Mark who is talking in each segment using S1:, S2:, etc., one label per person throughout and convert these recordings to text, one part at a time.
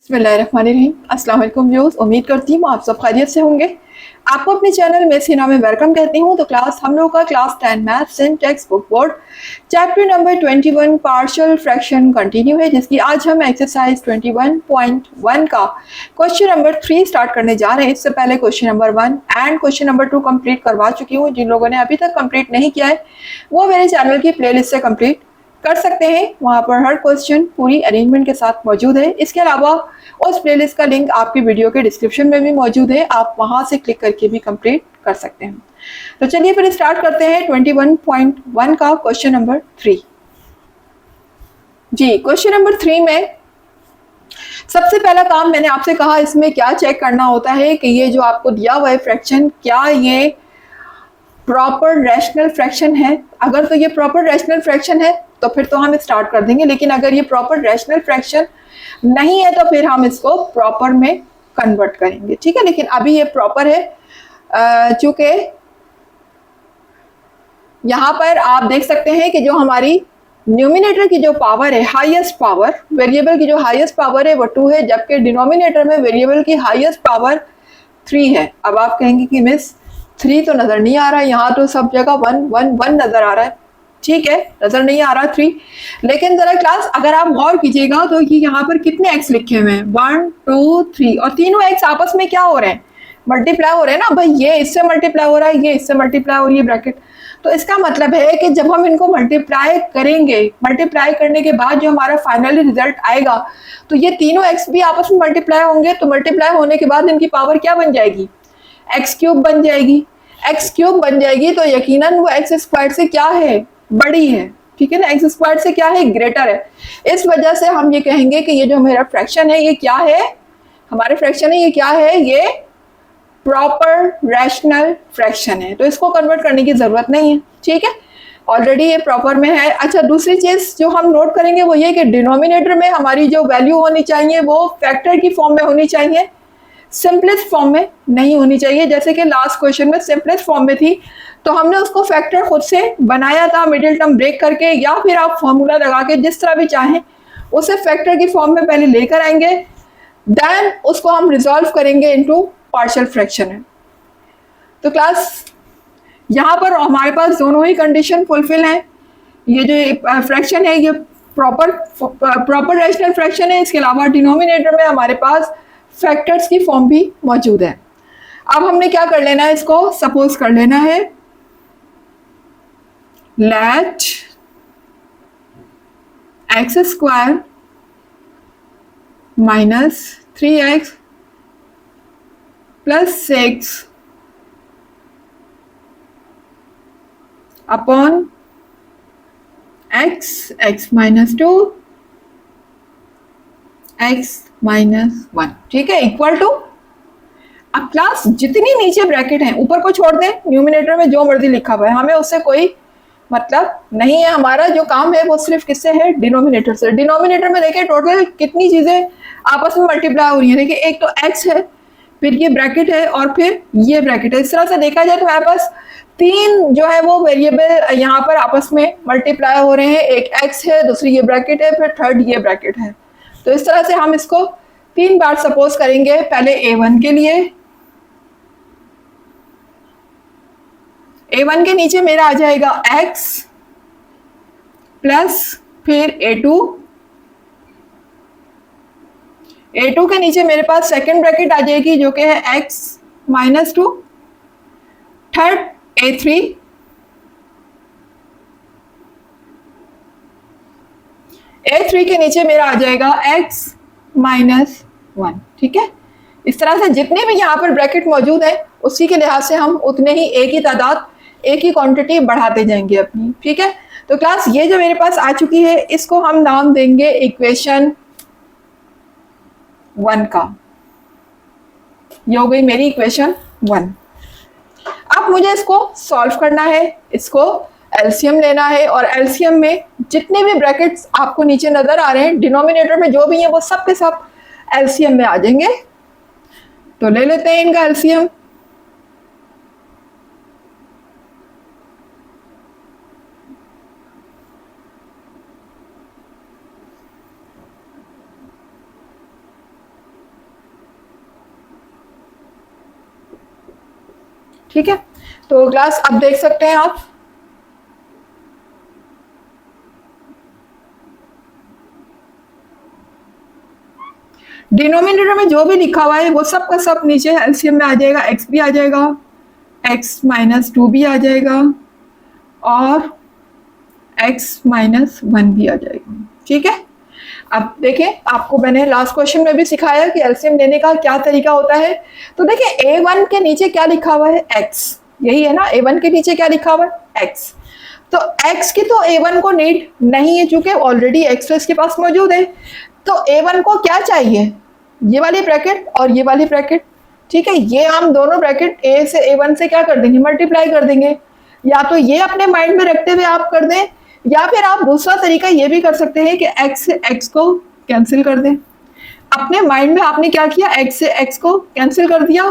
S1: बिस्मिल्लाहिर्रहमानिर्रहीम। अस्सलाम वालेकुम व्यूअर्स, उम्मीद करती हूँ आप सब खैरियत से होंगे। आपको अपने चैनल में सीना में वेलकम कहती हूँ। तो क्लास हम लोग का क्लास 10 मैथ्स इन text book board chapter number 21 partial fraction continue है, जिसकी आज हम एक्सरसाइज 21.1 का क्वेश्चन नंबर 3 स्टार्ट करने जा रहे हैं। इससे पहले question number 1 and question number 2 complete करवा चुकी हूँ। जिन लोगों ने अभी तक कंप्लीट नहीं किया है वो मेरे चैनल की प्लेलिस्ट से कंप्लीट कर सकते हैं। वहाँ पर हर क्वेश्चन पूरी अरेंजमेंट के साथ मौजूद है। इसके अलावा उस प्लेलिस्ट का लिंक आपकी वीडियो के डिस्क्रिप्शन में भी मौजूद है, आप वहाँ से क्लिक करके भी कंप्लीट कर सकते हैं। तो चलिए फिर स्टार्ट करते हैं 21.1 का क्वेश्चन नंबर 3। जी, क्वेश्चन नंबर 3 में सबसे पहला काम मैंने आपसे कहा, इसमें क्या चेक करना होता है कि ये जो आपको दिया हुआ है फ्रैक्शन, क्या ये प्रॉपर रैशनल फ्रैक्शन है। अगर तो ये प्रॉपर रैशनल फ्रैक्शन है तो फिर तो हम स्टार्ट कर देंगे, लेकिन अगर ये प्रॉपर रैशनल फ्रैक्शन नहीं है तो फिर हम इसको प्रॉपर में कन्वर्ट करेंगे। ठीक है, लेकिन अभी ये प्रॉपर है। चूंकि यहाँ पर आप देख सकते हैं कि जो हमारी न्यूमिनेटर की जो पावर है, हाईएस्ट पावर, वेरिएबल की जो हाईएस्ट पावर है वो 2 है, जबकि डिनोमिनेटर में वेरिएबल की हाईएस्ट पावर 3 है। अब आप कहेंगे कि मिस 3 तो नजर नहीं आ रहा है, यहाँ तो सब जगह 1 1 1 नजर आ रहा है। ठीक है, नजर नहीं आ रहा 3, लेकिन जरा क्लास अगर आप गौर कीजिएगा तो ये यहाँ पर कितने एक्स लिखे हुए हैं, 1 2 3, और तीनों एक्स आपस में क्या हो रहे हैं, मल्टीप्लाई हो रहे हैं ना भाई। ये इससे मल्टीप्लाई हो रहा है, ये इससे मल्टीप्लाई हो रही है ब्रैकेट। तो इसका मतलब है कि जब हम इनको मल्टीप्लाई करेंगे, मल्टीप्लाई करने के बाद जो हमारा फाइनली रिजल्ट आएगा तो ये तीनों एक्स भी आपस में मल्टीप्लाई होंगे। तो मल्टीप्लाई होने के बाद इनकी पावर क्या बन जाएगी, एक्स क्यूब बन जाएगी। एक्स क्यूब बन जाएगी तो यकीनन वो एक्स स्क्वायर से क्या है, बड़ी है। ठीक है ना, एक्स स्क्वायर से क्या है, ग्रेटर है। इस वजह से हम ये कहेंगे कि ये जो मेरा फ्रैक्शन है ये क्या है, हमारे फ्रैक्शन है ये क्या है, ये प्रॉपर रैशनल फ्रैक्शन है। तो इसको कन्वर्ट करने की जरूरत नहीं है। ठीक है, ऑलरेडी ये प्रॉपर में है। अच्छा, दूसरी चीज जो हम नोट करेंगे वो ये कि डिनोमिनेटर में हमारी जो वैल्यू होनी चाहिए वो फैक्टर की फॉर्म में होनी चाहिए, सिंपलेस्ट फॉर्म में नहीं होनी चाहिए। जैसे कि लास्ट क्वेश्चन में सिंपलेस्ट फॉर्म में थी तो हमने उसको फैक्टर खुद से बनाया था मिडिल टर्म ब्रेक करके, या फिर आप फॉर्मूला लगा के जिस तरह भी चाहें उसे फैक्टर की फॉर्म में पहले लेकर आएंगे, देन उसको हम रिजॉल्व करेंगे इनटू पार्शियल फ्रैक्शन है। तो क्लास यहाँ पर हमारे पास दोनों ही कंडीशन फुलफिल है। ये जो फ्रैक्शन है ये प्रॉपर रैशनल फ्रैक्शन है। इसके अलावा डिनोमिनेटर में हमारे पास फैक्टर्स की फॉर्म भी मौजूद है। अब हमने क्या कर लेना है, इसको सपोज कर लेना है let x square minus 3x plus 6 upon x minus 2 x minus 1, ठीक है, इक्वल टू। अब क्लास जितनी नीचे ब्रैकेट है ऊपर को छोड़ दें, न्यूमिनेटर में जो मर्जी लिखा हुआ है हमें उससे कोई मतलब नहीं है। हमारा जो काम है वो सिर्फ किससे है, डिनोमिनेटर से। डिनोमिनेटर में देखिए टोटल कितनी चीजें आपस में मल्टीप्लाई हो रही है। देखिए एक तो x है, फिर ये ब्रैकेट है और फिर ये ब्रैकेट है। इस तरह से देखा जाए तो हमारे पास 3 जो है वो वेरिएबल यहाँ पर आपस में मल्टीप्लाई हो रहे हैं। एक x है, दूसरी ये ब्रैकेट है, फिर थर्ड ये ब्रैकेट है। तो इस तरह से हम इसको 3 बार सपोज करेंगे। पहले a1 के लिए, a1 के नीचे मेरा आ जाएगा x प्लस फिर a2 के नीचे मेरे पास सेकंड ब्रैकेट आ जाएगी जो कि है x माइनस 2, थर्ड a3 के नीचे मेरा आ जाएगा x माइनस 1। ठीक है, इस तरह से जितने भी यहाँ पर ब्रैकेट मौजूद है उसी के लिहाज से हम उतने ही एक ही तादाद, एक ही क्वांटिटी बढ़ाते जाएंगे अपनी। ठीक है, तो क्लास ये जो मेरे पास आ चुकी है इसको हम नाम देंगे इक्वेशन 1 का। ये हो गई मेरी इक्वेशन 1। अब मुझे इसको सॉल्व करना है, इसको एलसीएम लेना है, और एलसीएम में जितने भी ब्रैकेट्स आपको नीचे नजर आ रहे हैं डिनोमिनेटर में जो भी है वो सब के सब एलसीएम में आ जाएंगे। तो ले लेते हैं इनका एलसीएम। ठीक है, तो क्लास अब देख सकते हैं आप, डिनोमिनेटर में जो भी लिखा हुआ है वो सब का सब नीचे एलसीएम में आ जाएगा, एक्स भी आ जाएगा, एक्स माइनस 2 भी आ जाएगा और एक्स माइनस 1 भी आ जाएगा। ठीक है, अब देखें, आपको मैंने लास्ट क्वेश्चन में भी सिखाया कि एलसीएम लेने का क्या तरीका होता है। तो देखिए a1 के नीचे क्या लिखा हुआ है, x, यही है ना, a1 के नीचे क्या लिखा हुआ है, x। तो x की तो a1 को नीड नहीं है, चूंकि ऑलरेडी x तो इसके पास मौजूद है। तो a1 को क्या चाहिए, ये वाली ब्रैकेट और ये वाली ब्रैकेट। ठीक है, ये हम दोनों ब्रैकेट a से a1 से क्या कर देंगे, मल्टीप्लाई कर देंगे। या तो ये अपने माइंड में रखते हुए आप कर दें, या फिर आप दूसरा तरीका ये भी कर सकते हैं कि x से x को कैंसिल कर दें। अपने माइंड में आपने क्या किया, x से x को कैंसिल कर दिया,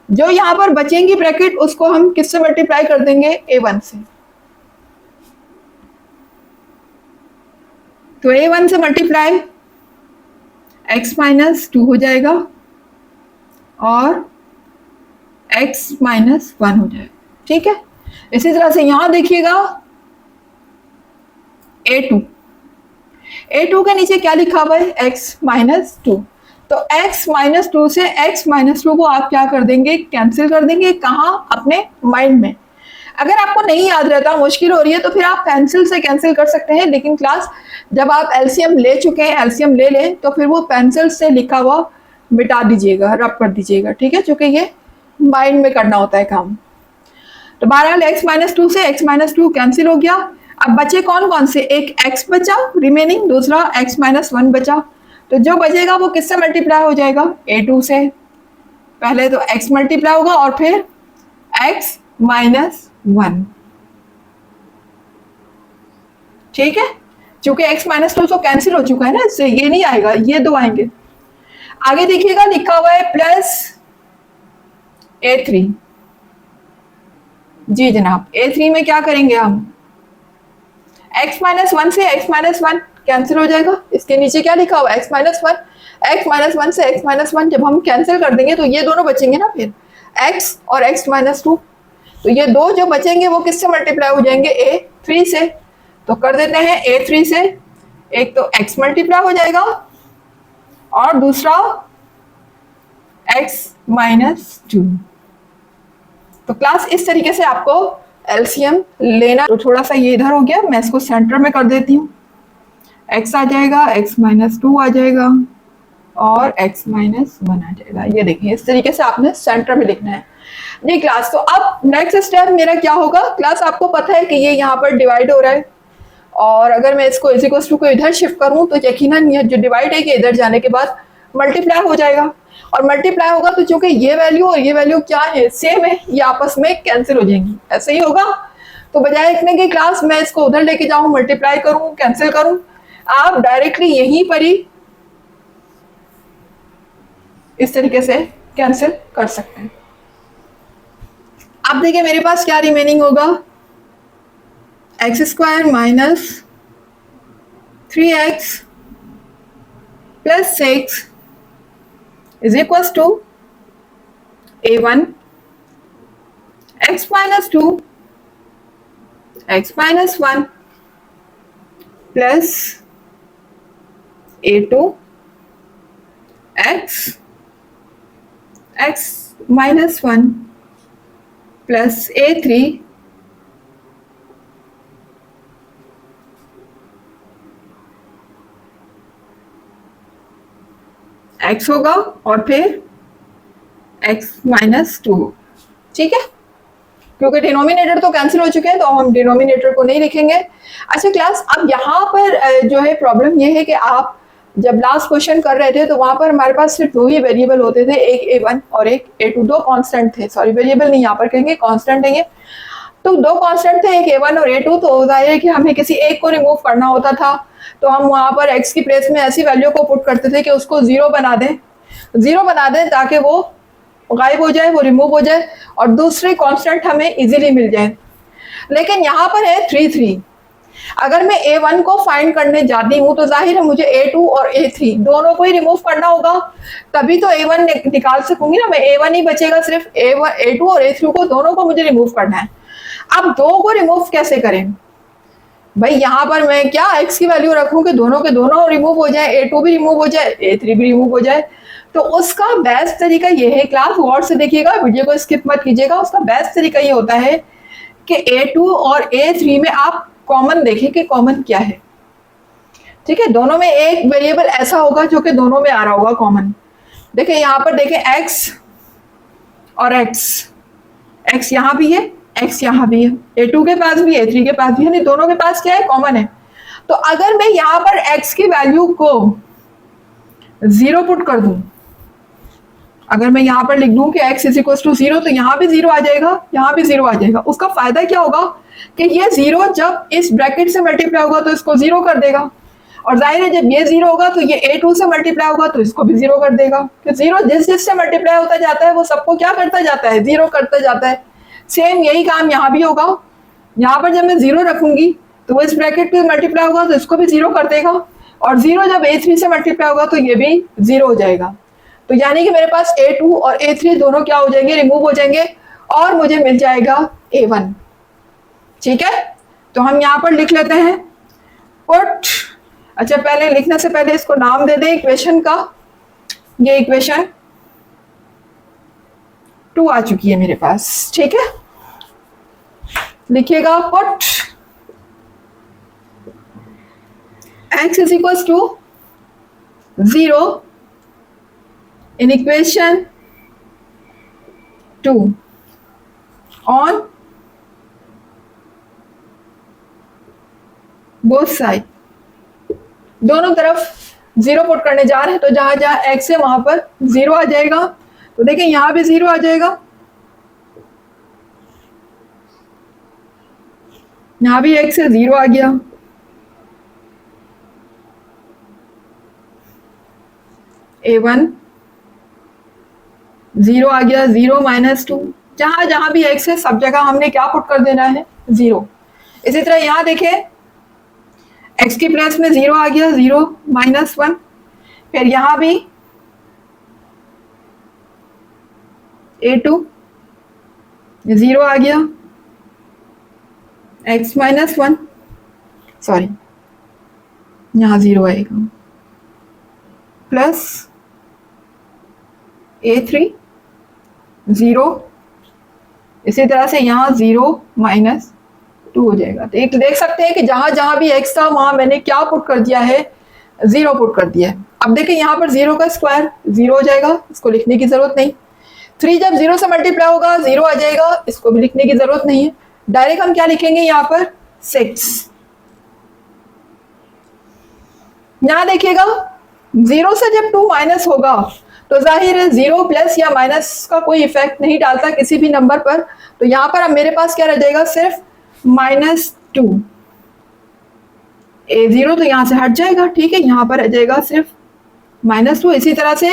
S1: जो यहाँ पर बचेंगी ब्रैकेट उसको हम किससे मल्टीप्लाई कर देंगे, a1 से। तो a1 से मल्टीप्लाई x माइनस 2 हो जाएगा और x माइनस 1 हो जाएगा। ठीक है, इसी तरह से यहां देखिएगा a2 के नीचे क्या लिखा हुआ है, x माइनस 2। तो x माइनस 2 से x माइनस 2 को आप क्या कर देंगे, कैंसिल कर देंगे। कहाँ, अपने माइंड में। अगर आपको नहीं याद रहता, मुश्किल हो रही है, तो फिर आप पेंसिल से कैंसिल कर सकते हैं। लेकिन क्लास जब आप एलसीएम ले चुके हैं, एलसीएम ले लें, तो फिर वो पेंसिल से लिखा हुआ मिटा दीजिएगा, रब कर दीजिएगा। ठीक है, चूंकि ये माइंड में करना होता है काम। तो बहरहाल x माइनस 2 से x माइनस 2 कैंसिल हो गया। अब बचे कौन कौन से, एक x बचा रिमेनिंग, दूसरा x माइनस 1 बचा। तो जो बचेगा वो किससे मल्टीप्लाई हो जाएगा, a2 से। पहले तो x मल्टीप्लाई होगा और फिर x माइनस 1। ठीक है, चूंकि x माइनस 2 तो कैंसिल हो चुका है ना, इससे ये नहीं आएगा, ये दो आएंगे। आगे देखिएगा लिखा हुआ है प्लस a3। जी जनाब, a3 में क्या करेंगे हम, x माइनस 1 से x माइनस 1 कैंसिल हो जाएगा। इसके नीचे क्या लिखा हुआ है, x माइनस 1, x माइनस 1 से x माइनस 1 जब हम कैंसिल कर देंगे तो ये दोनों बचेंगे ना, फिर x और x माइनस 2। तो ये दो जो बचेंगे वो किससे मल्टीप्लाई हो जाएंगे, a3 से। तो कर देते हैं a3 से, एक तो x मल्टीप्लाई हो जाएगा और दूसरा x माइनस 2। तो क्लास इस तरीके से आपको एलसीएम लेना। तो थोड़ा सा ये इधर हो गया, मैं इसको सेंटर में कर देती हूँ। x आ जाएगा, x माइनस 2 आ जाएगा और x माइनस 1 आ जाएगा। ये देखिए, इस तरीके से आपने सेंटर में लिखना है जी क्लास। तो अब नेक्स्ट स्टेप मेरा क्या होगा क्लास, आपको पता है कि ये यहाँ पर डिवाइड हो रहा है, और अगर मैं इसको इज इक्वल्स टू को इधर शिफ्ट करूँ तो यकीनन ये जो डिवाइड है कि इधर जाने के बाद मल्टीप्लाई हो जाएगा, और मल्टीप्लाई होगा तो चूंकि ये वैल्यू और ये वैल्यू क्या है, सेम है, ये आपस में कैंसिल हो जाएंगी। ऐसे ही होगा। तो बजाय लिखने की क्लास मैं इसको उधर लेके जाऊं, मल्टीप्लाई करूं, कैंसिल करूं, आप डायरेक्टली यहीं पर ही इस तरीके से कैंसिल कर सकते हैं। अब देखिए मेरे पास क्या रिमेनिंग होगा, x square minus 3x plus 6 is equals to a1 x minus 2 x minus 1 plus a2 x x minus 1 plus a3 x होगा और फिर x माइनस 2। ठीक है, क्योंकि डिनोमिनेटर तो कैंसिल हो चुके हैं तो हम डिनोमिनेटर को नहीं लिखेंगे। अच्छा क्लास, अब यहाँ पर जो है प्रॉब्लम ये है कि आप जब लास्ट क्वेश्चन कर रहे थे तो वहां पर हमारे पास सिर्फ दो ही वेरिएबल होते थे, एक a1 और एक a2, दो कांस्टेंट थे। सॉरी, वेरिएबल नहीं, यहाँ पर कहेंगे कांस्टेंट है ये। तो दो कांस्टेंट थे, एक a1 और a2। तो जाहिर है कि हमें किसी एक को रिमूव करना होता था, तो हम वहां पर x की प्लेस में ऐसी वैल्यू को पुट करते थे कि उसको 0 बना दें ताकि वो गायब हो जाए, वो रिमूव हो जाए और दूसरे कांस्टेंट हमें इजीली मिल जाए। लेकिन यहाँ पर है 3 3। अगर मैं A1 को फाइंड करने जाती हूँ तो जाहिर है मुझे A2 और A3 दोनों को ही रिमूव करना होगा, तभी तो A1 निकाल सकूंगी ना मैं। A1 ही बचेगा, सिर्फ A1 A2 और A3 को दोनों को मुझे रिमूव करना है। अब दो को रिमूव कैसे करें भाई, यहाँ पर मैं क्या x की वैल्यू रखूं कि दोनों के दोनों रिमूव हो जाए, A2 भी रिमूव हो जाए, A3 भी रिमूव हो जाए। तो उसका बेस्ट तरीका ये है, क्लास गौर से देखिएगा, वीडियो को स्किप मत कीजिएगा। उसका बेस्ट तरीका ये होता है कि A2 और A3 में आप कॉमन देखें कि कॉमन क्या है। ठीक है, दोनों में एक वेरिएबल ऐसा होगा जो कि दोनों में आ रहा होगा कॉमन। देखिए यहाँ पर देखें x और x यहाँ भी है, x यहाँ भी है, A2 के पास भी A3 के पास भी है, नहीं दोनों के पास क्या है, कॉमन है। तो अगर मैं यहाँ पर x की वैल्यू को 0 पुट कर दूं, अगर मैं यहाँ पर लिख दूं कि x इज इक्वल टू 0, तो यहाँ भी 0 आ जाएगा, यहाँ भी 0 आ जाएगा। उसका फायदा क्या होगा कि ये 0 जब इस ब्रैकेट से मल्टीप्लाई होगा तो इसको 0 कर देगा, और जाहिर है जब ये 0 होगा तो ये A2 से मल्टीप्लाई होगा तो इसको भी 0 कर देगा। तो 0 जिस जिससे मल्टीप्लाई होता जाता है वो सबको क्या करता जाता है, 0 करता जाता है। सेम यही काम यहाँ भी होगा। यहाँ पर जब मैं 0 रखूंगी तो वो इस ब्रैकेट पे मल्टीप्लाई होगा तो इसको भी 0 कर देगा, और 0 जब A3 से मल्टीप्लाई होगा तो ये भी 0 हो जाएगा। तो यानी कि मेरे पास A2 और A3 दोनों क्या हो जाएंगे, रिमूव हो जाएंगे, और मुझे मिल जाएगा A1। ठीक है, तो हम यहाँ पर लिख लेते हैं पुट। अच्छा, पहले लिखने से पहले इसको नाम दे दे इक्वेशन का। ये इक्वेशन 2 आ चुकी है मेरे पास। ठीक है, लिखिएगा put x is equal to 0 in equation 2 on both side। दोनों तरफ 0 पुट करने जा रहे हैं, तो जहां जहां x है वहां पर 0 आ जाएगा। तो देखें यहां भी 0 आ जाएगा, यहां भी x से 0 आ गया, A1 0 आ गया, 0 -2, जहां जहां भी x है सब जगह हमने क्या पुट कर देना है, 0। इसी तरह यहां देखें x की प्लेस में 0 आ गया, 0 -1, फिर यहां भी A2 0 आ गया, x -1, सॉरी यहां 0 आएगा, प्लस A3 0, इसी तरह से यहाँ 0 -2 हो जाएगा। तो एक देख सकते हैं कि जहां जहां भी x था वहां मैंने क्या पुट कर दिया है, 0 पुट कर दिया है। अब देखिए यहाँ पर 0 का स्क्वायर 0 हो जाएगा, इसको लिखने की जरूरत नहीं। 3 जब 0 से मल्टीप्लाई होगा 0 आ जाएगा, इसको भी लिखने की जरूरत नहीं है। डायरेक्ट हम क्या लिखेंगे यहाँ पर, 6। यहाँ देखिएगा 0 से जब 2 माइनस होगा तो जाहिर है 0 प्लस या माइनस का कोई इफेक्ट नहीं डालता किसी भी नंबर पर। तो यहाँ पर अब मेरे पास क्या रह जाएगा, सिर्फ -2। A0 तो यहाँ से हट जाएगा, ठीक है, यहाँ पर रह जाएगा सिर्फ -2। इसी तरह से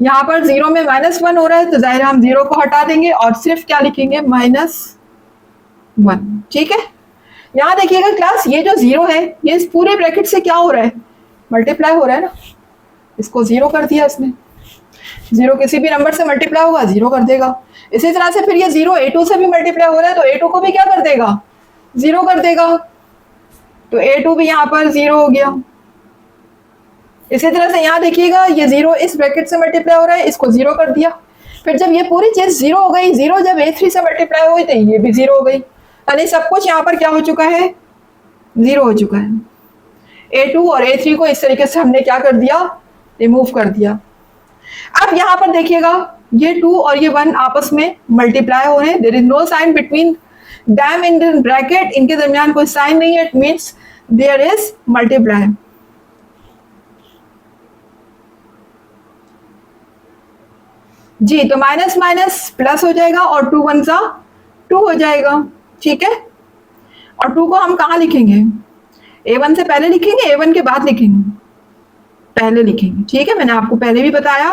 S1: यहाँ पर 0 में -1 हो रहा है तो जाहिर हम 0 को हटा देंगे और सिर्फ क्या लिखेंगे, -1। ठीक है, यहाँ देखिएगा क्लास, ये जो 0 है ये इस पूरे ब्रैकेट से क्या हो रहा है, मल्टीप्लाई हो रहा है ना, इसको 0 कर दिया इसने। 0 किसी भी नंबर से मल्टीप्लाई होगा 0 कर देगा। इसी तरह से फिर ये 0 A2 से भी मल्टीप्लाई हो रहा है तो A2 को भी क्या कर देगा, 0 कर देगा। तो A2 भी यहाँ पर 0 हो गया। इसी तरह से यहाँ देखिएगा ये 0 इस ब्रैकेट से मल्टीप्लाई हो रहा है, इसको 0 कर दिया। फिर जब ये पूरी चीज 0 हो गई, 0 जब A3 से मल्टीप्लाई हो गई तो ये भी 0 हो गई, यानी सब कुछ यहाँ पर क्या हो चुका है, 0 हो चुका है। A2 और A3 को इस तरीके से हमने क्या कर दिया, रिमूव कर दिया। अब यहाँ पर देखिएगा ये 2 और ये 1 आपस में मल्टीप्लाई हो रहे हैं, there is no sign between them in bracket, इनके दरमियान कोई साइन नहीं है, it means there is multiply. जी, तो माइनस माइनस प्लस हो जाएगा और 2 1 सा 2 हो जाएगा। ठीक है, और 2 को हम कहाँ लिखेंगे, A1 से पहले लिखेंगे, A1 के बाद लिखेंगे, पहले लिखेंगे। ठीक है, मैंने आपको पहले भी बताया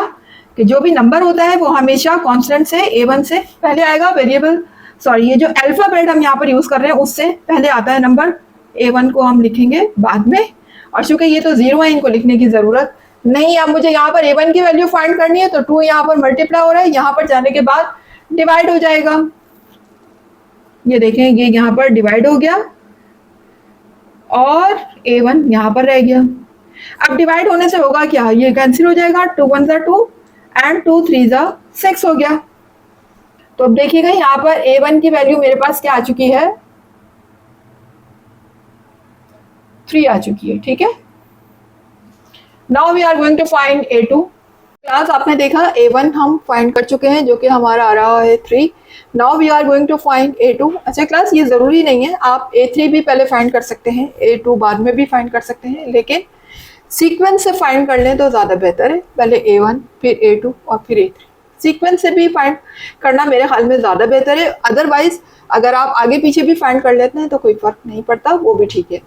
S1: कि जो भी नंबर होता है वो हमेशा कांस्टेंट से A1 से पहले आएगा, वेरिएबल सॉरी ये जो अल्फाबेट हम यहाँ पर यूज कर रहे हैं उससे पहले आता है नंबर A1 को हम लिखेंगे बाद में, और चूंकि ये तो 0 है इनको लिखने की ज़रूरत नहीं। अब मुझे यहाँ पर A1 की वैल्यू फाइंड करनी है, तो 2 यहाँ पर मल्टीप्लाई हो रहा है, यहाँ पर जाने के बाद डिवाइड हो जाएगा। ये देखें ये यहाँ पर डिवाइड हो गया और A1 यहाँ पर रह गया। अब डिवाइड होने से होगा क्या, ये कैंसिल हो जाएगा, 2 1 जा 2 एंड 2 3 जा 6 हो गया। तो अब देखिएगा यहाँ पर A1 की वैल्यू मेरे पास क्या आ चुकी है, 3 आ चुकी है। ठीक है, now we are going to find A2। Class आपने देखा A1 हम फाइंड कर चुके हैं जो कि हमारा आ रहा है 3। Now we are going to find A2। अच्छा क्लास ये ज़रूरी नहीं है, आप A3 भी पहले फाइंड कर सकते हैं, A2 बाद में भी फाइंड कर सकते हैं, लेकिन सीक्वेंस से फाइंड कर लें तो ज़्यादा बेहतर है। पहले A1 फिर A2 और फिर A3, सीक्वेंस से भी फाइंड करना मेरे ख्याल में ज़्यादा बेहतर है। अदरवाइज अगर आप आगे पीछे भी फाइंड कर लेते हैं तो कोई फ़र्क नहीं पड़ता, वो भी ठीक है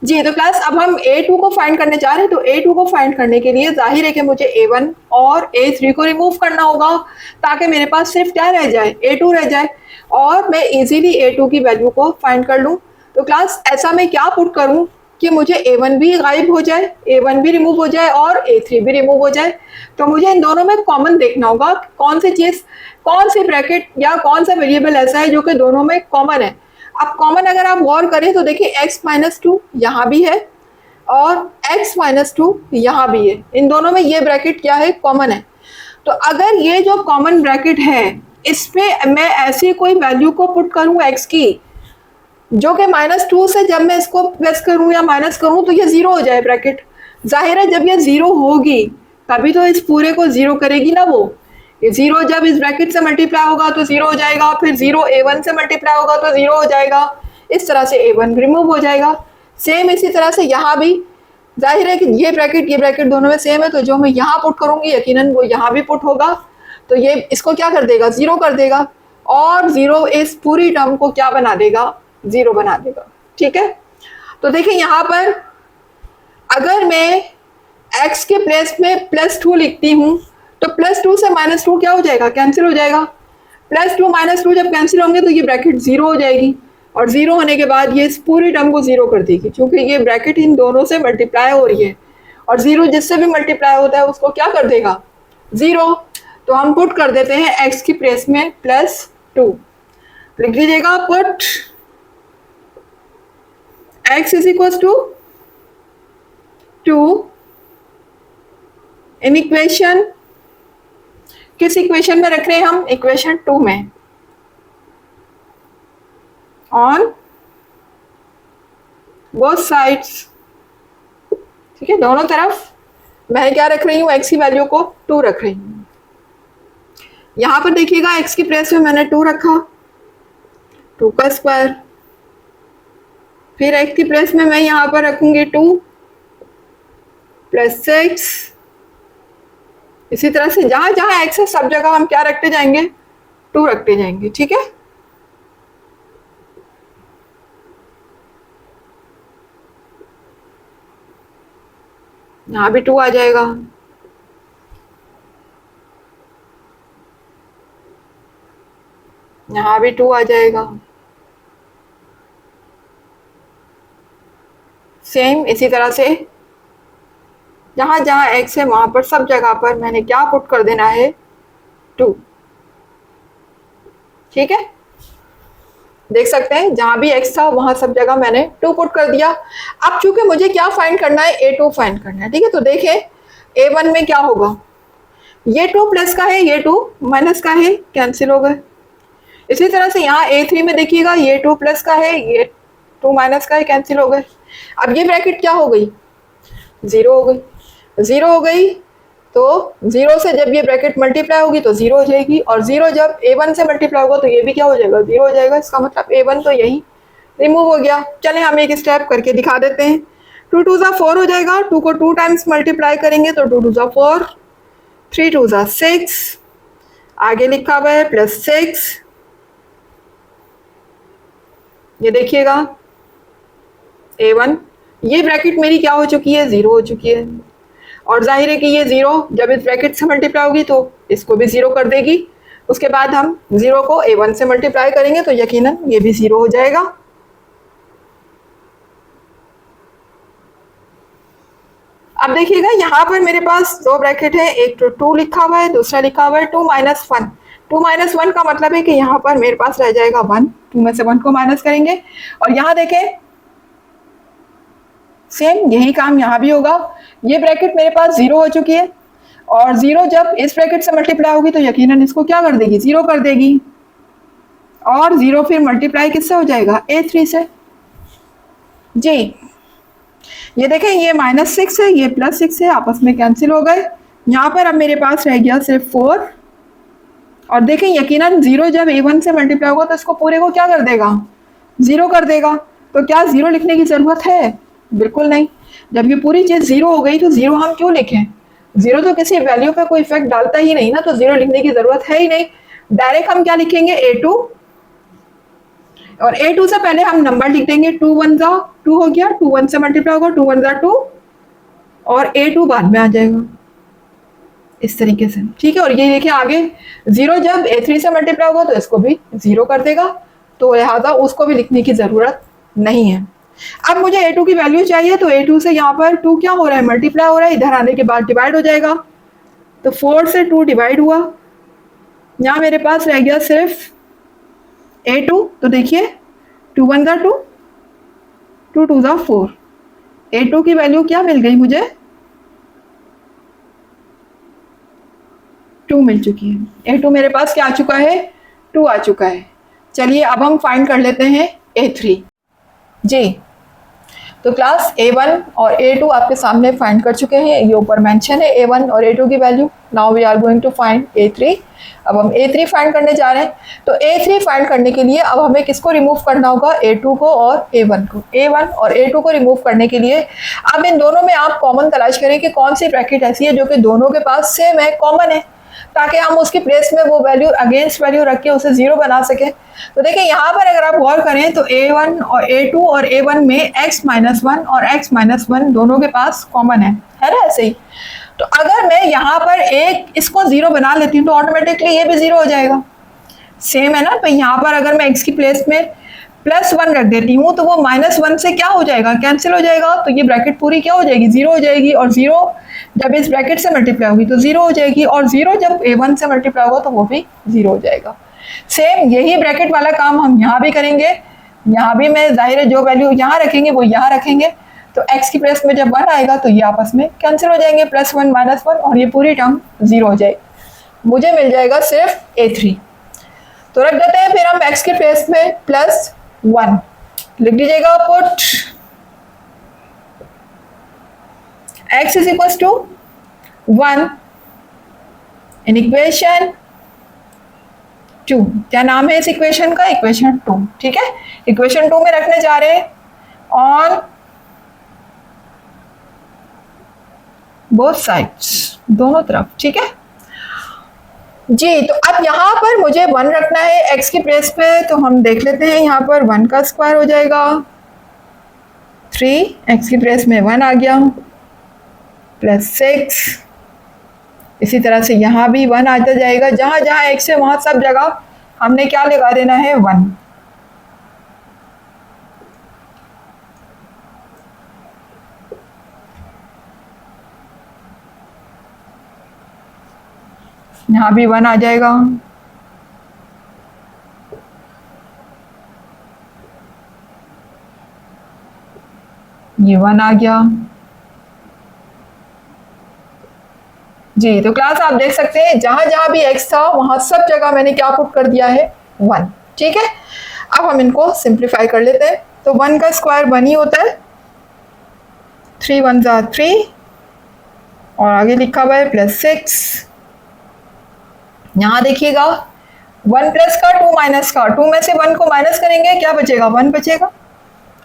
S1: जी। तो क्लास अब हम A2 को फाइंड करने जा रहे हैं, तो A2 को फाइंड करने के लिए जाहिर है कि मुझे A1 और A3 को रिमूव करना होगा ताकि मेरे पास सिर्फ क्या रह जाए, A2 रह जाए और मैं इजीली A2 की वैल्यू को फाइंड कर लूँ। तो क्लास ऐसा मैं क्या पुट करूँ कि मुझे A1 भी गायब हो जाए, A1 भी रिमूव हो जाए और A3 भी रिमूव हो जाए। तो मुझे इन दोनों में कॉमन देखना होगा, कौन सी चीज़, कौन सी ब्रैकेट या कौन सा वेरिएबल ऐसा है जो कि दोनों में कॉमन है। अब कॉमन अगर आप गौर करें तो देखिए x-2 यहाँ भी है और x-2 यहाँ भी है, इन दोनों में ये ब्रैकेट क्या है, कॉमन है। तो अगर ये जो कॉमन ब्रैकेट है इसमें मैं ऐसी कोई वैल्यू को पुट करूँ x की जो कि -2 से जब मैं इसको प्लस करूँ या माइनस करूँ तो ये 0 हो जाए ब्रैकेट। जाहिर है जब ये 0 होगी तभी तो इस पूरे को 0 करेगी ना वो। ये 0 जब इस ब्रैकेट से मल्टीप्लाई होगा तो 0 हो जाएगा, फिर 0 A1 से मल्टीप्लाई होगा तो 0 हो जाएगा, इस तरह से A1 रिमूव हो जाएगा। सेम इसी तरह से यहाँ भी जाहिर है कि ये ब्रैकेट दोनों में सेम है, तो जो मैं यहाँ पुट करूँगी यकीनन वो यहाँ भी पुट होगा, तो ये इसको क्या कर देगा, 0 कर देगा और 0 इस पूरी टर्म को क्या बना देगा, 0 बना देगा। ठीक है, तो देखिए यहाँ पर अगर मैं x के प्लेस में +2 लिखती हूँ तो +2 से -2 क्या हो जाएगा, कैंसिल हो जाएगा। +2 -2 जब कैंसिल होंगे तो ये ब्रैकेट 0 हो जाएगी और 0 होने के बाद ये इस पूरी टर्म को 0 कर देगी, क्योंकि ये ब्रैकेट इन दोनों से मल्टीप्लाई हो रही है और 0 जिससे भी मल्टीप्लाई होता है उसको क्या कर देगा, 0। तो हम पुट कर देते हैं x की प्लेस में +2, लिख लीजिएगा put x is equal to 2 in equation, किस इक्वेशन में रख रहे हैं हम, इक्वेशन 2 में, ऑन बोथ साइड्स। ठीक है, दोनों तरफ मैं क्या रख रही हूँ, x की वैल्यू को 2 रख रही हूँ। यहाँ पर देखिएगा x की प्लेस में मैंने 2 रखा, 2 का स्क्वायर, फिर x की प्लेस में मैं यहाँ पर रखूंगी 2 + 6, इसी तरह से जहां जहां x है सब जगह हम क्या रखते जाएंगे, 2 रखते जाएंगे। ठीक है, यहाँ भी 2 आ जाएगा, यहाँ भी 2 आ जाएगा, सेम इसी तरह से जहां जहां x है वहां पर सब जगह पर मैंने क्या पुट कर देना है, 2। ठीक है, देख सकते हैं जहां भी x था वहां सब जगह मैंने 2 पुट कर दिया। अब चूंकि मुझे क्या फाइंड करना है, A2 फाइंड करना है। ठीक है, तो देखें A1 में क्या होगा, ये 2 प्लस का है, ये 2 माइनस का है, कैंसिल हो गए। इसी तरह से यहाँ A3 में देखिएगा ये 2 प्लस का है, ये 2 माइनस का है, कैंसिल हो गए। अब ये ब्रैकेट क्या हो गई, 0 हो गई, 0 हो गई, तो 0 से जब ये ब्रैकेट मल्टीप्लाई होगी तो 0 हो जाएगी और 0 जब A1 से मल्टीप्लाई होगा तो ये भी क्या हो जाएगा, 0 हो जाएगा। इसका मतलब A1 तो यही रिमूव हो गया। चलें हम एक स्टेप करके दिखा देते हैं। 2 2 जा 4 हो जाएगा, 2 को 2 टाइम्स मल्टीप्लाई करेंगे तो 2 2 जा 4, 3 2 जा 6, आगे लिखा हुआ है +6। ये देखिएगा A1, ये ब्रैकेट मेरी क्या हो चुकी है, 0 हो चुकी है और जाहिर है कि ये 0 जब इस ब्रैकेट से मल्टीप्लाई होगी तो इसको भी 0 कर देगी। उसके बाद हम 0 को A1 से मल्टीप्लाई करेंगे तो यकीनन ये भी 0 हो जाएगा। अब देखिएगा यहाँ पर मेरे पास दो ब्रैकेट है, एक तो 2 लिखा हुआ है, दूसरा लिखा हुआ है 2 माइनस 1। 2 माइनस 1 का मतलब है कि यहाँ पर मेरे पास रह जाएगा 1, 2 में से 1 को माइनस करेंगे। और यहाँ देखें सेम यही काम यहाँ भी होगा। ये ब्रैकेट मेरे पास 0 हो चुकी है, और 0 जब इस ब्रैकेट से मल्टीप्लाई होगी तो यकीनन इसको क्या कर देगी, 0 कर देगी। और 0 फिर मल्टीप्लाई किससे हो जाएगा, A3 से। जी ये देखें, ये -6 है, ये +6 है, आपस में कैंसिल हो गए। यहाँ पर अब मेरे पास रह गया सिर्फ 4। और देखें यकीनन 0 जब A1 से मल्टीप्लाई होगा तो इसको पूरे को क्या कर देगा, 0 कर देगा। तो क्या 0 लिखने की ज़रूरत है, बिल्कुल नहीं। जब ये पूरी चीज़ 0 हो गई तो 0 हम क्यों लिखें, 0 तो किसी वैल्यू पे कोई इफेक्ट डालता ही नहीं ना, तो 0 लिखने की ज़रूरत है ही नहीं। डायरेक्ट हम क्या लिखेंगे, A2, और A2 से पहले हम नंबर लिख देंगे, 2 1 जा 2 हो गया, 2 1 से मल्टीप्लाई होगा, 2 1 जा 2, और A2 बाद में आ जाएगा इस तरीके से, ठीक है। और ये देखिए आगे 0 जब A3 से मल्टीप्लाई होगा तो इसको भी 0 कर देगा, तो लिहाजा उसको भी लिखने की ज़रूरत नहीं है। अब मुझे A2 की वैल्यू चाहिए, तो A2 से यहाँ पर 2 क्या हो रहा है, मल्टीप्लाई हो रहा है, इधर आने के बाद डिवाइड हो जाएगा। तो 4 से 2 डिवाइड हुआ, यहाँ मेरे पास रह गया सिर्फ A2। तो देखिए 2 1 जा 2, 2 2 जा 4, A2 की वैल्यू क्या मिल गई मुझे, 2 मिल चुकी है। A2 मेरे पास क्या आ चुका है, 2 आ चुका है। चलिए अब हम फाइंड कर लेते हैं A3। जी तो क्लास A1 और A2 आपके सामने फाइंड कर चुके हैं, ये ऊपर मेंशन है A1 और A2 की value. Now we are going to find A3। अब हम A3 फाइंड करने जा रहे हैं। तो A3 फाइंड करने के लिए अब हमें किसको रिमूव करना होगा, A2 को और A1 को। A1 और A2 को रिमूव करने के लिए अब इन दोनों में आप कॉमन तलाश करें कि कौन सी ब्रैकेट ऐसी है जो कि दोनों के पास सेम है, कॉमन है, ताकि हम उसकी प्लेस में वो वैल्यू अगेंस्ट वैल्यू रख के उसे 0 बना सकें। तो देखिए यहाँ पर अगर आप गौर करें तो A1 और A2 और A1 में x-1 और x-1 दोनों के पास कॉमन है ना, ऐसे ही। तो अगर मैं यहाँ पर एक इसको 0 बना लेती हूँ तो ऑटोमेटिकली ये भी 0 हो जाएगा, सेम है ना। तो यहाँ पर अगर मैं x की प्लेस में +1 रख देती हूँ तो वो -1 से क्या हो जाएगा, कैंसिल हो जाएगा। तो ये ब्रैकेट पूरी क्या हो जाएगी, 0 हो जाएगी, और 0 जब इस ब्रैकेट से मल्टीप्लाई होगी तो 0 हो जाएगी, और 0 जब A1 से मल्टीप्लाई होगा तो वो भी 0 हो जाएगा। सेम यही ब्रैकेट वाला काम हम यहाँ भी करेंगे। यहाँ भी मैं जाहिर है जो वैल्यू यहाँ रखेंगे वो यहाँ रखेंगे, तो x की प्लेस में जब 1 आएगा तो ये आपस में कैंसिल हो जाएंगे, +1 -1, और ये पूरी टर्म 0 हो जाएगी। मुझे मिल जाएगा सिर्फ A3। तो रख देते हैं फिर हम x की प्लेस में +1 लिख दीजिएगा, put x is equal to 1 in equation 2। क्या नाम है इस इक्वेशन का, इक्वेशन 2, ठीक है। इक्वेशन 2 में रखने जा रहे हैं ऑन बोथ साइड्स, दोनों तरफ, ठीक है जी। तो अब यहाँ पर मुझे 1 रखना है x की प्लेस पे, तो हम देख लेते हैं यहाँ पर 1 का स्क्वायर हो जाएगा 3, x की प्लेस में 1 आ गया, +6। इसी तरह से यहाँ भी 1 आता जाएगा, जहाँ जहाँ x है वहाँ सब जगह हमने क्या लगा देना है, 1। यहाँ भी 1 आ जाएगा, ये 1 आ गया जी। तो क्लास आप देख सकते हैं जहां जहां भी x था वहां सब जगह मैंने क्या पुट कर दिया है, 1, ठीक है। अब हम इनको सिंप्लीफाई कर लेते हैं। तो 1 का स्क्वायर 1 ही होता है, 3 1 जा 3, और आगे लिखा हुआ है +6। यहाँ देखिएगा 1 प्लस का 2 माइनस का, 2 में से 1 को माइनस करेंगे क्या बचेगा, 1 बचेगा,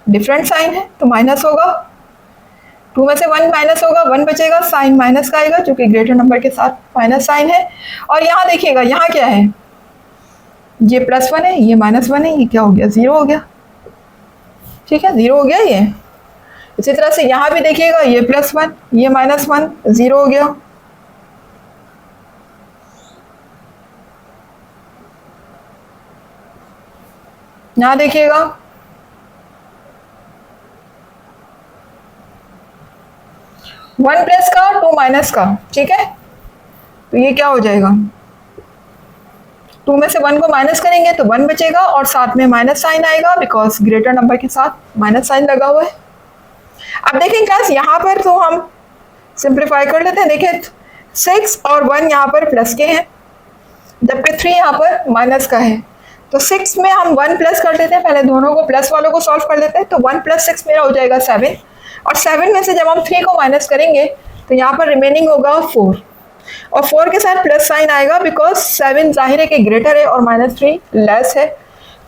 S1: डिफरेंट साइन है तो माइनस होगा। 2 में से 1 माइनस होगा, 1 बचेगा, साइन माइनस का आएगा क्योंकि ग्रेटर नंबर के साथ माइनस साइन है। और यहाँ देखिएगा यहाँ क्या है, ये +1 है, ये -1 है, ये क्या हो गया, 0 हो गया, ठीक है, 0 हो गया ये। इसी तरह से यहाँ भी देखिएगा ये +1, ये -1, 0 हो गया। यहाँ देखिएगा 1 प्लस का 2 माइनस का, ठीक है। तो ये क्या हो जाएगा, 2 में से 1 को माइनस करेंगे तो 1 बचेगा और साथ में माइनस साइन आएगा बिकॉज ग्रेटर नंबर के साथ माइनस साइन लगा हुआ है। अब देखें क्लास यहाँ पर तो हम सिंप्लीफाई कर लेते हैं। देखें 6 और 1 यहाँ पर प्लस के हैं जबकि 3 यहाँ पर माइनस का है। तो 6 में हम 1 प्लस कर देते हैं, पहले दोनों को प्लस वालों को सॉल्व कर लेते हैं। तो 1 प्लस 6 मेरा हो जाएगा 7 और 7 में से जब हम 3 को माइनस करेंगे तो यहाँ पर रिमेनिंग होगा 4 और 4 के साथ प्लस साइन आएगा बिकॉज 7 जाहिर है कि ग्रेटर है और -3 लेस है।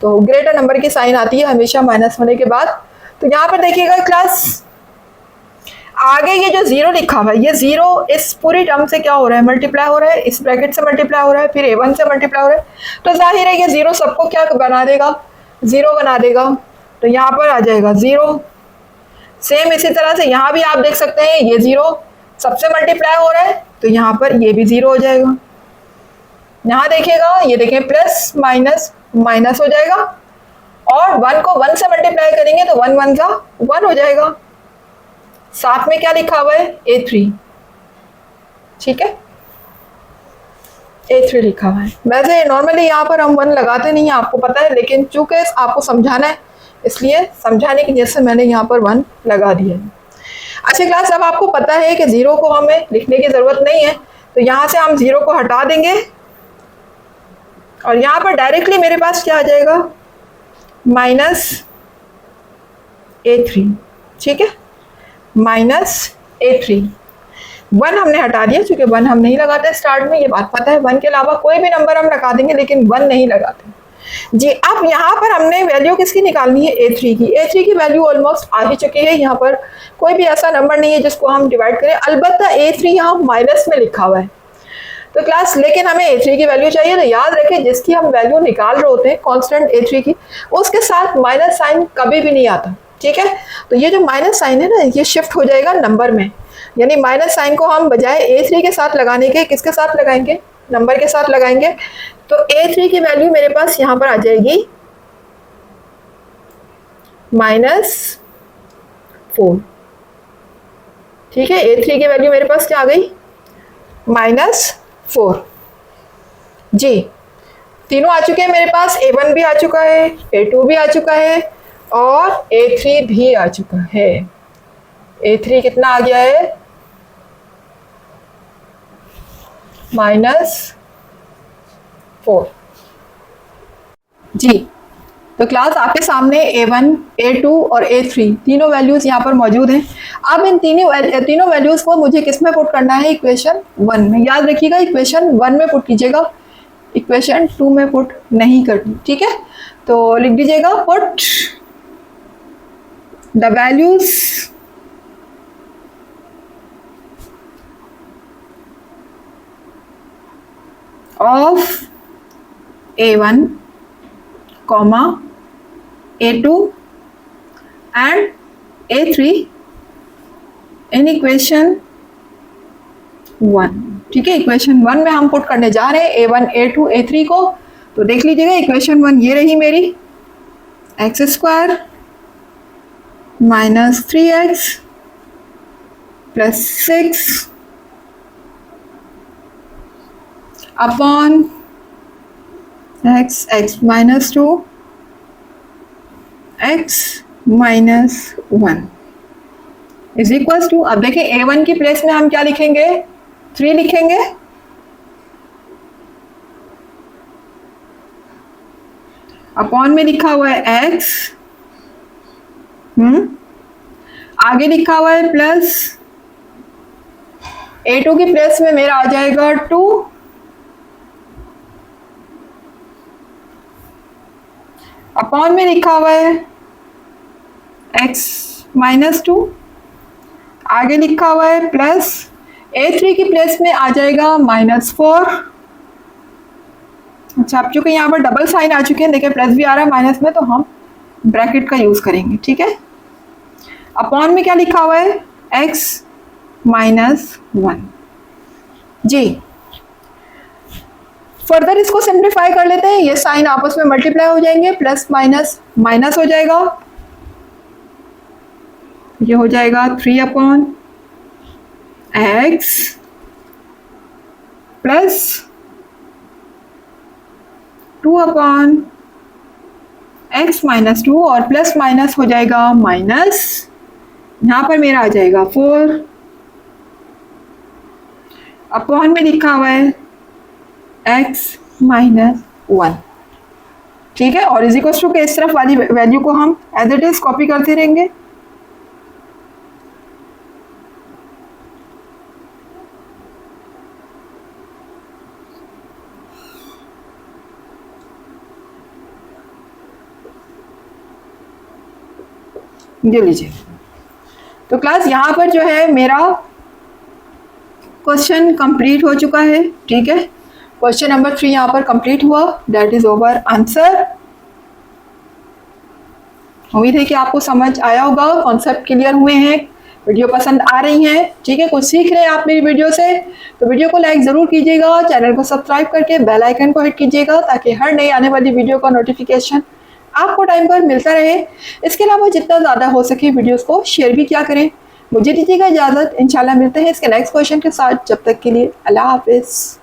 S1: तो ग्रेटर नंबर की साइन आती है हमेशा माइनस होने के बाद। तो यहाँ पर देखिएगा क्लास आगे ये जो 0 लिखा हुआ है, ये 0 इस पूरी टर्म से क्या हो रहा है, मल्टीप्लाई हो रहा है, इस ब्रैकेट से मल्टीप्लाई हो रहा है, फिर A1 से मल्टीप्लाई हो रहा है। तो जाहिर है ये 0 सबको क्या बना देगा, 0 बना देगा। तो यहाँ पर आ जाएगा 0। सेम इसी तरह से यहाँ भी आप देख सकते हैं ये 0 सबसे मल्टीप्लाई हो रहा है तो यहाँ पर ये भी 0 हो जाएगा। यहाँ देखिएगा, ये देखें प्लस माइनस माइनस हो जाएगा और 1 को 1 से मल्टीप्लाई करेंगे तो 1 1 का 1 हो जाएगा। साथ में क्या लिखा हुआ है, A3, ठीक है, A3 लिखा हुआ है। वैसे नॉर्मली यहाँ पर हम 1 लगाते नहीं है, आपको पता है, लेकिन चूंकि आपको समझाना है इसलिए समझाने की वजह से मैंने यहाँ पर 1 लगा दिया है। अच्छा क्लास, अब आपको पता है कि 0 को हमें लिखने की ज़रूरत नहीं है तो यहाँ से हम 0 को हटा देंगे और यहाँ पर डायरेक्टली मेरे पास क्या आ जाएगा, -A3, ठीक है, -A3। 1 हमने हटा दिया क्योंकि 1 हम नहीं लगाते स्टार्ट में, ये बात पता है। 1 के अलावा कोई भी नंबर हम लगा देंगे लेकिन 1 नहीं लगाते जी। अब यहाँ पर हमने वैल्यू किसकी निकालनी है, A3 की। A3 की वैल्यू ऑलमोस्ट आ ही चुकी है, यहाँ पर कोई भी ऐसा नंबर नहीं है जिसको हम डिवाइड करें। अलबत्ता A3 यहाँ माइनस में लिखा हुआ है तो क्लास, लेकिन हमें A3 की वैल्यू चाहिए। तो याद रखें जिसकी हम वैल्यू निकाल रहे होते हैं कांस्टेंट A3 की, उसके साथ माइनस साइन कभी भी नहीं आता, ठीक है। तो ये जो माइनस साइन है ना, ये शिफ्ट हो जाएगा नंबर में, यानी माइनस साइन को हम बजाय A3 के साथ लगाने के किसके साथ लगाएंगे, नंबर के साथ लगाएंगे। तो A3 की वैल्यू मेरे पास यहाँ पर आ जाएगी -4, ठीक है। A3 की वैल्यू मेरे पास क्या आ गई, -4 जी। तीनों आ चुके हैं मेरे पास, A1 भी आ चुका है, A2 भी आ चुका है और A3 भी आ चुका है। A3 कितना आ गया है, -4 जी। तो क्लास आपके सामने A1, A2 और A3 तीनों वैल्यूज यहाँ पर मौजूद हैं। अब इन तीनों वैल्यूज को मुझे किस में पुट करना है, इक्वेशन 1 में। याद रखिएगा इक्वेशन 1 में पुट कीजिएगा, इक्वेशन 2 में पुट नहीं करनी, ठीक है। तो लिख दीजिएगा put the values of A1, A2 and A3 in equation 1, ठीक है। इक्वेशन 1 में हम पुट करने जा रहे हैं A1, A2, A3 को। तो देख लीजिएगा इक्वेशन 1 ये रही मेरी, x² - 3x + 6 upon x - 2 x - 1 is equal to, अब देखिए A1 की प्लेस में हम क्या लिखेंगे, 3 लिखेंगे, अपॉन में लिखा हुआ है x, आगे लिखा हुआ है प्लस, A2 की प्लेस में मेरा आ जाएगा 2, अपॉन में लिखा हुआ है x - 2, आगे लिखा हुआ है प्लस, A3 की प्लेस में आ जाएगा -4। अच्छा, अब चूंकि यहाँ पर डबल साइन आ चुके हैं, देखिए प्लस भी आ रहा है माइनस में, तो हम ब्रैकेट का यूज करेंगे, ठीक है। अपॉन में क्या लिखा हुआ है, x - 1 जी। फर्दर इसको सिंप्लीफाई कर लेते हैं, ये साइन आपस में मल्टीप्लाई हो जाएंगे, प्लस माइनस माइनस हो जाएगा, ये हो जाएगा 3 upon x plus 2 upon x minus 2 और प्लस माइनस हो जाएगा माइनस, यहाँ पर मेरा आ जाएगा 4 अपॉन में लिखा हुआ है एक्स माइनस 1। ठीक है, और इज इक्वल टू के इस तरफ वाली वैल्यू को हम एज इट इज कॉपी करते रहेंगे। ये लीजिए, तो क्लास यहाँ पर जो है मेरा क्वेश्चन कंप्लीट हो चुका है। ठीक है, क्वेश्चन नंबर 3 यहाँ पर कंप्लीट हुआ, दैट इज ओवर आंसर। उम्मीद है कि आपको समझ आया होगा, कॉन्सेप्ट क्लियर हुए हैं, वीडियो पसंद आ रही हैं। ठीक है, कुछ सीख रहे हैं आप मेरी वीडियो से, तो वीडियो को लाइक ज़रूर कीजिएगा, चैनल को सब्सक्राइब करके बेल आइकन को हिट कीजिएगा ताकि हर नई आने वाली वीडियो का नोटिफिकेशन आपको टाइम पर मिलता रहे। इसके अलावा जितना ज़्यादा हो सके वीडियोस को शेयर भी किया करें। मुझे दीजिएगा इजाज़त, इंशाल्लाह मिलते हैं इसके नेक्स्ट क्वेश्चन के साथ। जब तक के लिए अल्लाह हाफिज़।